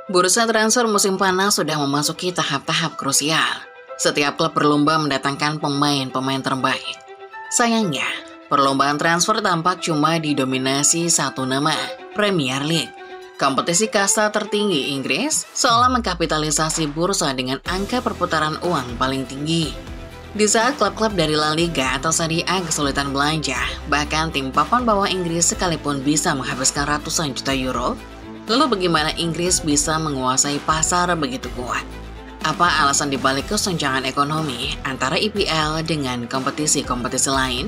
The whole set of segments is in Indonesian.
Bursa transfer musim panas sudah memasuki tahap-tahap krusial. Setiap klub berlomba mendatangkan pemain-pemain terbaik. Sayangnya, perlombaan transfer tampak cuma didominasi satu nama, Premier League. Kompetisi kasta tertinggi Inggris seolah mengkapitalisasi bursa dengan angka perputaran uang paling tinggi. Di saat klub-klub dari La Liga atau Serie A kesulitan belanja, bahkan tim papan bawah Inggris sekalipun bisa menghabiskan ratusan juta euro, lalu bagaimana Inggris bisa menguasai pasar begitu kuat? Apa alasan dibalik kesenjangan ekonomi antara IPL dengan kompetisi-kompetisi lain?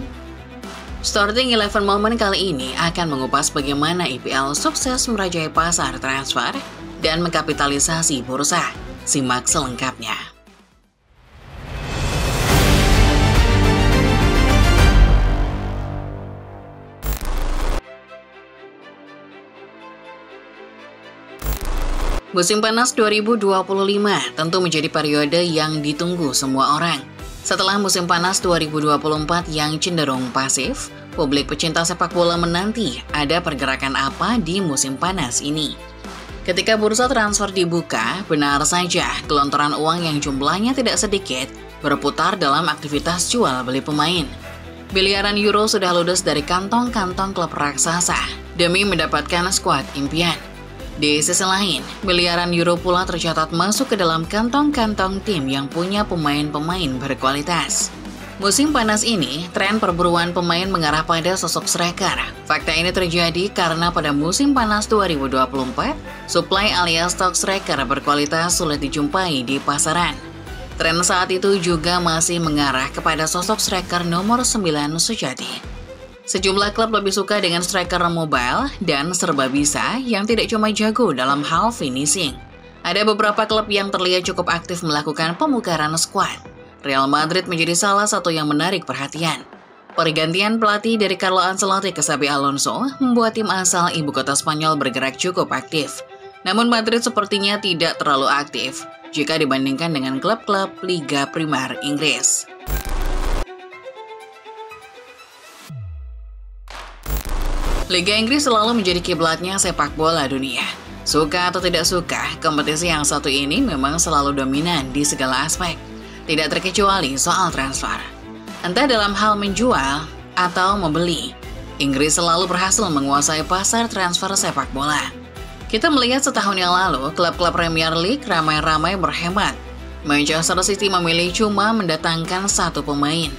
Starting 11 Moment kali ini akan mengupas bagaimana IPL sukses merajai pasar transfer dan mengkapitalisasi bursa. Simak selengkapnya. Musim panas 2025 tentu menjadi periode yang ditunggu semua orang. Setelah musim panas 2024 yang cenderung pasif, publik pecinta sepak bola menanti ada pergerakan apa di musim panas ini. Ketika bursa transfer dibuka, benar saja gelontoran uang yang jumlahnya tidak sedikit berputar dalam aktivitas jual beli pemain. Miliaran euro sudah ludes dari kantong-kantong klub raksasa demi mendapatkan skuad impian. Di sisi lain, miliaran euro pula tercatat masuk ke dalam kantong-kantong tim yang punya pemain-pemain berkualitas. Musim panas ini, tren perburuan pemain mengarah pada sosok striker. Fakta ini terjadi karena pada musim panas 2024, suplai alias stok striker berkualitas sulit dijumpai di pasaran. Tren saat itu juga masih mengarah kepada sosok striker nomor 9 sejati. Sejumlah klub lebih suka dengan striker mobile dan serba bisa yang tidak cuma jago dalam hal finishing. Ada beberapa klub yang terlihat cukup aktif melakukan pemugaran skuad. Real Madrid menjadi salah satu yang menarik perhatian. Pergantian pelatih dari Carlo Ancelotti ke Xabi Alonso membuat tim asal ibu kota Spanyol bergerak cukup aktif. Namun Madrid sepertinya tidak terlalu aktif jika dibandingkan dengan klub-klub Liga Primer Inggris. Liga Inggris selalu menjadi kiblatnya sepak bola dunia. Suka atau tidak suka, kompetisi yang satu ini memang selalu dominan di segala aspek. Tidak terkecuali soal transfer. Entah dalam hal menjual atau membeli, Inggris selalu berhasil menguasai pasar transfer sepak bola. Kita melihat setahun yang lalu, klub-klub Premier League ramai-ramai berhemat. Manchester City memilih cuma mendatangkan satu pemain.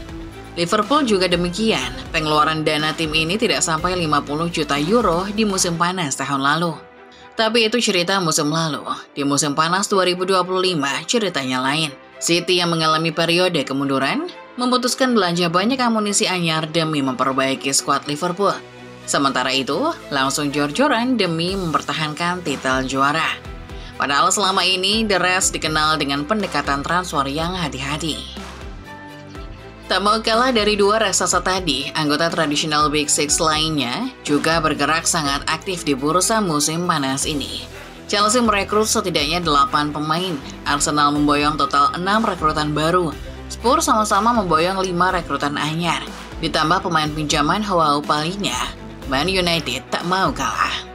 Liverpool juga demikian, pengeluaran dana tim ini tidak sampai 50 juta euro di musim panas tahun lalu. Tapi itu cerita musim lalu. Di musim panas 2025, ceritanya lain. City yang mengalami periode kemunduran, memutuskan belanja banyak amunisi anyar demi memperbaiki skuad Liverpool. Sementara itu, langsung jor-joran demi mempertahankan titel juara. Padahal selama ini, The Reds dikenal dengan pendekatan transfer yang hati-hati. Tak mau kalah dari dua raksasa tadi, anggota tradisional Big Six lainnya juga bergerak sangat aktif di bursa musim panas ini. Chelsea merekrut setidaknya 8 pemain, Arsenal memboyong total 6 rekrutan baru, Spurs sama-sama memboyong 5 rekrutan anyar, ditambah pemain pinjaman Joao Palhinha, Man United tak mau kalah.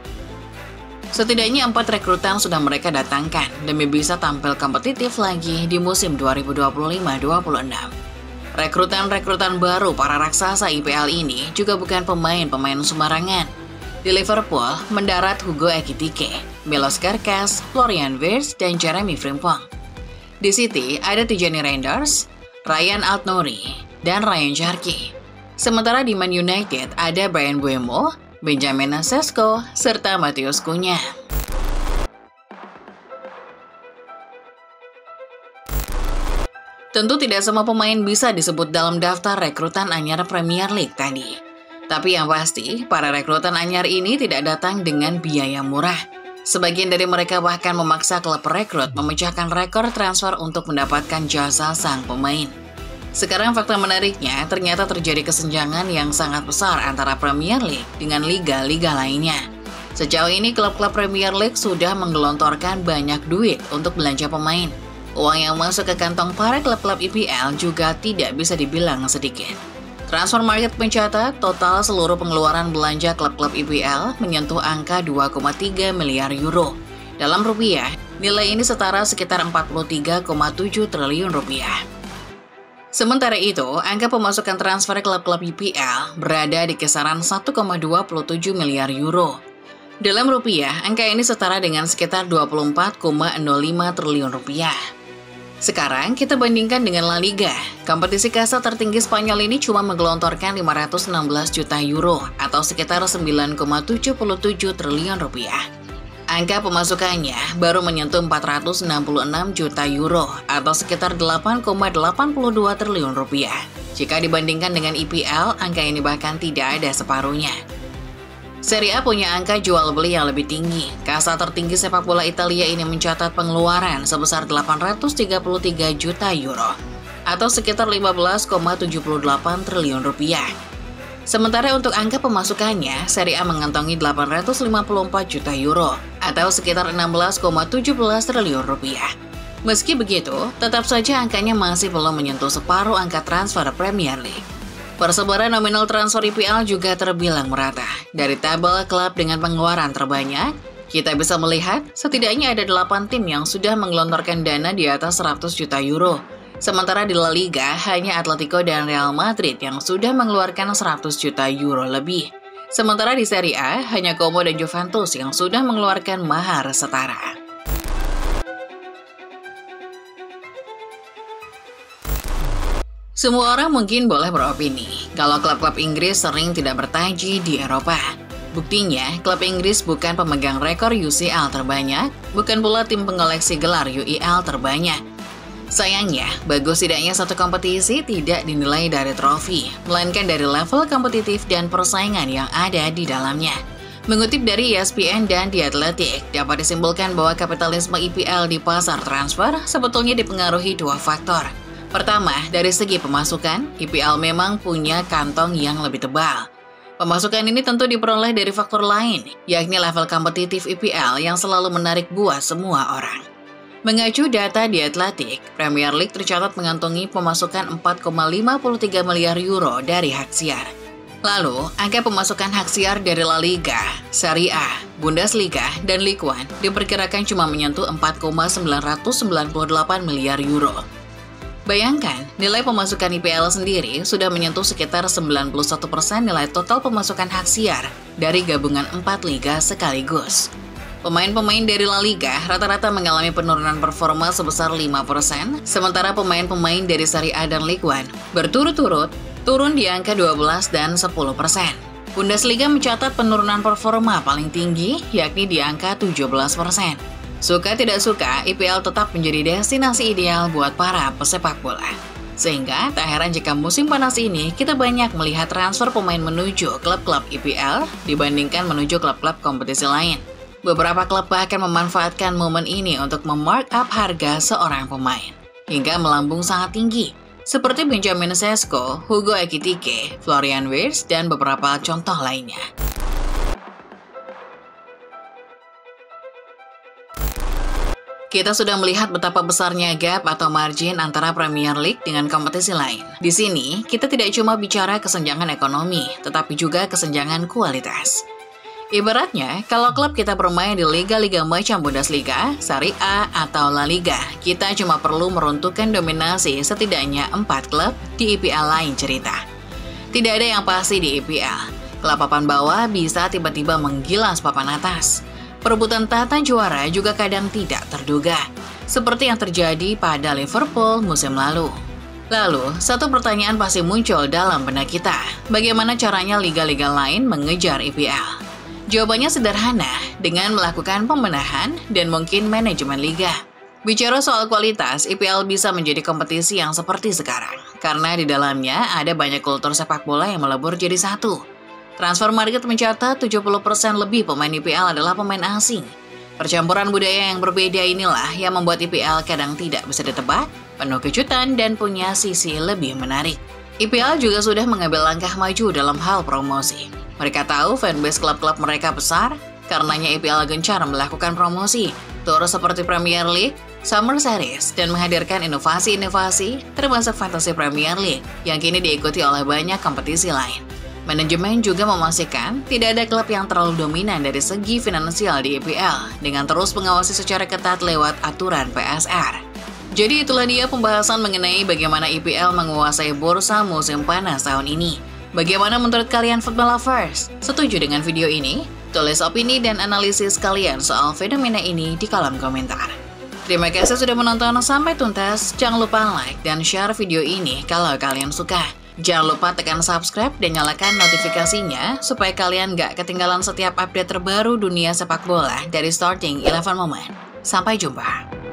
Setidaknya 4 rekrutan sudah mereka datangkan demi bisa tampil kompetitif lagi di musim 2025-26. Rekrutan-rekrutan baru para raksasa IPL ini juga bukan pemain-pemain sembarangan. Di Liverpool, mendarat Hugo Ekitike, Milos Kerkez, Florian Wirtz, dan Jeremy Frimpong. Di City, ada Tijani Reinders, Ryan Aït-Nouri, dan Ryan Cherki. Sementara di Man United, ada Bryan Mbeumo, Benjamin Sesko, serta Matheus Cunha. Tentu tidak semua pemain bisa disebut dalam daftar rekrutan anyar Premier League tadi. Tapi yang pasti, para rekrutan anyar ini tidak datang dengan biaya murah. Sebagian dari mereka bahkan memaksa klub rekrut memecahkan rekor transfer untuk mendapatkan jasa sang pemain. Sekarang fakta menariknya, ternyata terjadi kesenjangan yang sangat besar antara Premier League dengan liga-liga lainnya. Sejauh ini klub-klub Premier League sudah menggelontorkan banyak duit untuk belanja pemain. Uang yang masuk ke kantong para klub-klub IPL juga tidak bisa dibilang sedikit. Transfer Market mencatat total seluruh pengeluaran belanja klub-klub IPL menyentuh angka 2,3 miliar euro. Dalam rupiah, nilai ini setara sekitar 43,7 triliun rupiah. Sementara itu, angka pemasukan transfer klub-klub IPL berada di kisaran 1,27 miliar euro. Dalam rupiah, angka ini setara dengan sekitar 24,05 triliun rupiah. Sekarang kita bandingkan dengan La Liga. Kompetisi kasta tertinggi Spanyol ini cuma menggelontorkan 516 juta euro atau sekitar 9,77 triliun rupiah. Angka pemasukannya baru menyentuh 466 juta euro atau sekitar 8,82 triliun rupiah. Jika dibandingkan dengan IPL, angka ini bahkan tidak ada separuhnya. Serie A punya angka jual beli yang lebih tinggi. Kasta tertinggi sepak bola Italia ini mencatat pengeluaran sebesar 833 juta euro atau sekitar 15,78 triliun rupiah. Sementara untuk angka pemasukannya, Serie A mengantongi 854 juta euro atau sekitar 16,17 triliun rupiah. Meski begitu, tetap saja angkanya masih belum menyentuh separuh angka transfer Premier League. Persebaran nominal transfer IPL juga terbilang merata. Dari tabel klub dengan pengeluaran terbanyak, kita bisa melihat setidaknya ada 8 tim yang sudah menggelontorkan dana di atas 100 juta euro. Sementara di La Liga, hanya Atletico dan Real Madrid yang sudah mengeluarkan 100 juta euro lebih. Sementara di Serie A, hanya Como dan Juventus yang sudah mengeluarkan mahar setara. Semua orang mungkin boleh beropini kalau klub-klub Inggris sering tidak bertaji di Eropa. Buktinya, klub Inggris bukan pemegang rekor UCL terbanyak, bukan pula tim pengoleksi gelar UEL terbanyak. Sayangnya, bagus tidaknya satu kompetisi tidak dinilai dari trofi, melainkan dari level kompetitif dan persaingan yang ada di dalamnya. Mengutip dari ESPN dan The Athletic, dapat disimpulkan bahwa kapitalisme IPL di pasar transfer sebetulnya dipengaruhi dua faktor. Pertama, dari segi pemasukan, IPL memang punya kantong yang lebih tebal. Pemasukan ini tentu diperoleh dari faktor lain, yakni level kompetitif IPL yang selalu menarik buat semua orang. Mengacu data The Athletic, Premier League tercatat mengantongi pemasukan 4,53 miliar euro dari hak siar. Lalu, angka pemasukan hak siar dari La Liga, Serie A, Bundesliga, dan Ligue 1 diperkirakan cuma menyentuh 4,998 miliar euro. Bayangkan, nilai pemasukan IPL sendiri sudah menyentuh sekitar 91% nilai total pemasukan hak siar dari gabungan 4 liga sekaligus. Pemain-pemain dari La Liga rata-rata mengalami penurunan performa sebesar 5%, sementara pemain-pemain dari Serie A dan Ligue 1 berturut-turut turun di angka 12 dan 10%. Bundesliga mencatat penurunan performa paling tinggi, yakni di angka 17%. Suka tidak suka, IPL tetap menjadi destinasi ideal buat para pesepak bola. Sehingga tak heran jika musim panas ini kita banyak melihat transfer pemain menuju klub-klub IPL dibandingkan menuju klub-klub kompetisi lain. Beberapa klub bahkan memanfaatkan momen ini untuk memarkup harga seorang pemain hingga melambung sangat tinggi, seperti Benjamin Sesko, Hugo Ekitike, Florian Wirtz, dan beberapa contoh lainnya. Kita sudah melihat betapa besarnya gap atau margin antara Premier League dengan kompetisi lain. Di sini, kita tidak cuma bicara kesenjangan ekonomi, tetapi juga kesenjangan kualitas. Ibaratnya, kalau klub kita bermain di liga-liga macam Bundesliga, Serie A, atau La Liga, kita cuma perlu meruntuhkan dominasi setidaknya 4 klub di IPL lain cerita. Tidak ada yang pasti di IPL. Klub papan bawah bisa tiba-tiba menggilas papan atas. Perebutan tata juara juga kadang tidak terduga, seperti yang terjadi pada Liverpool musim lalu. Lalu, satu pertanyaan pasti muncul dalam benak kita, bagaimana caranya liga-liga lain mengejar IPL? Jawabannya sederhana, dengan melakukan pembenahan dan mungkin manajemen liga. Bicara soal kualitas, IPL bisa menjadi kompetisi yang seperti sekarang, karena di dalamnya ada banyak kultur sepak bola yang melebur jadi satu. Transfer market mencatat 70% lebih pemain IPL adalah pemain asing. Percampuran budaya yang berbeda inilah yang membuat IPL kadang tidak bisa ditebak, penuh kejutan, dan punya sisi lebih menarik. IPL juga sudah mengambil langkah maju dalam hal promosi. Mereka tahu fanbase klub-klub mereka besar, karenanya IPL gencar melakukan promosi, tur seperti Premier League, Summer Series, dan menghadirkan inovasi-inovasi termasuk Fantasy Premier League yang kini diikuti oleh banyak kompetisi lain. Manajemen juga memastikan tidak ada klub yang terlalu dominan dari segi finansial di IPL dengan terus mengawasi secara ketat lewat aturan PSR. Jadi itulah dia pembahasan mengenai bagaimana IPL menguasai bursa musim panas tahun ini. Bagaimana menurut kalian football lovers? Setuju dengan video ini? Tulis opini dan analisis kalian soal fenomena ini di kolom komentar. Terima kasih sudah menonton sampai tuntas. Jangan lupa like dan share video ini kalau kalian suka. Jangan lupa tekan subscribe dan nyalakan notifikasinya supaya kalian gak ketinggalan setiap update terbaru dunia sepak bola dari Starting 11 Moment. Sampai jumpa.